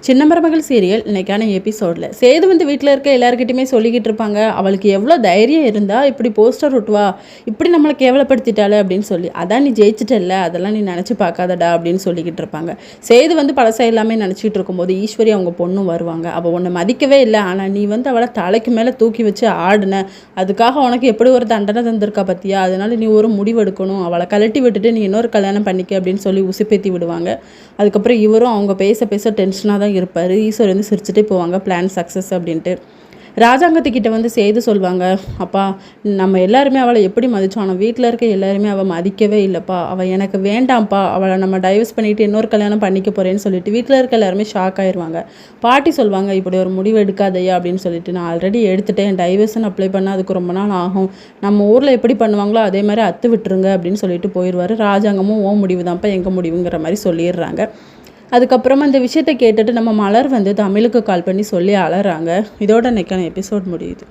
சின்ன மருமகள் சீரியல் இன்னைக்கான எபிசோடில் சேது வந்து வீட்டில் இருக்க எல்லாருக்கிட்டையுமே சொல்லிக்கிட்டு இருப்பாங்க, அவளுக்கு எவ்வளோ தைரியம் இருந்தால் இப்படி போஸ்டர் ஒட்டுவா, இப்படி நம்மளை கேவலப்படுத்திட்டாள் அப்படின்னு சொல்லி. அதான் நீ ஜெயிச்சிட்டல்ல, அதெல்லாம் நீ நினச்சி பார்க்காதடா அப்படின்னு சொல்லிக்கிட்டு இருப்பாங்க. சேது வந்து பழசா எல்லாமே நினச்சிக்கிட்டு இருக்கும்போது ஈஸ்வரி அவங்க பொண்ணும் வருவாங்க. அவள் உன்னை மதிக்கவே இல்லை, ஆனால் நீ வந்து அவளை தலைக்கு மேலே தூக்கி வச்சு ஆடுன, அதுக்காக உனக்கு எப்படி ஒரு தண்டனை தந்திருக்கா பற்றியா, அதனால நீ ஒரு முடிவு எடுக்கணும், அவளை கழட்டி விட்டுட்டு நீ இன்னொரு கல்யாணம் பண்ணிக்க அப்படின்னு சொல்லி உசுப்பேத்தி விடுவாங்க. அதுக்கப்புறம் இவரும் அவங்க பேச பேச டென்ஷனாக தான் இருப்பார். ஈஸ்வர் வந்து சிரிச்சுட்டே போவாங்க, பிளான் சக்ஸஸ் அப்படின்ட்டு. ராஜாங்கத்துக்கிட்ட வந்து செய்து சொல்லுவாங்க, அப்பா நம்ம எல்லாருமே அவளை எப்படி மதித்தோம், ஆனால் வீட்டில் இருக்க எல்லாருமே அவள் மதிக்கவே இல்லைப்பா, அவள் எனக்கு வேண்டாம்ப்பா, அவளை நம்ம டைவர்ஸ் பண்ணிவிட்டு இன்னொரு கல்யாணம் பண்ணிக்க போகிறேன்னு சொல்லிட்டு வீட்டில் இருக்க எல்லாருமே ஷாக் ஆயிடுவாங்க. பாட்டி சொல்லுவாங்க, இப்படி ஒரு முடிவு எடுக்காதையா அப்படின்னு சொல்லிட்டு, நான் ஆல்ரெடி எடுத்துட்டேன், டைவர்ஸ்ன்னு அப்ளை பண்ணால் அதுக்கு ரொம்ப நாள் ஆகும், நம்ம ஊரில் எப்படி பண்ணுவாங்களோ அதே மாதிரி அத்து விட்டுருங்க அப்படின்னு சொல்லிட்டு போயிடுவார். ராஜாங்கமும் ஓ முடிவு தான்ப்பா எங்கள் முடிவுங்கிற மாதிரி சொல்லிடுறாங்க. அதுக்கப்புறமா இந்த விஷயத்தை கேட்டுட்டு நம்ம மலர் வந்து தமிழுக்கு கால் பண்ணி சொல்லி அலறாங்க. இதோட இன்னைக்கான எபிசோட் முடியுது.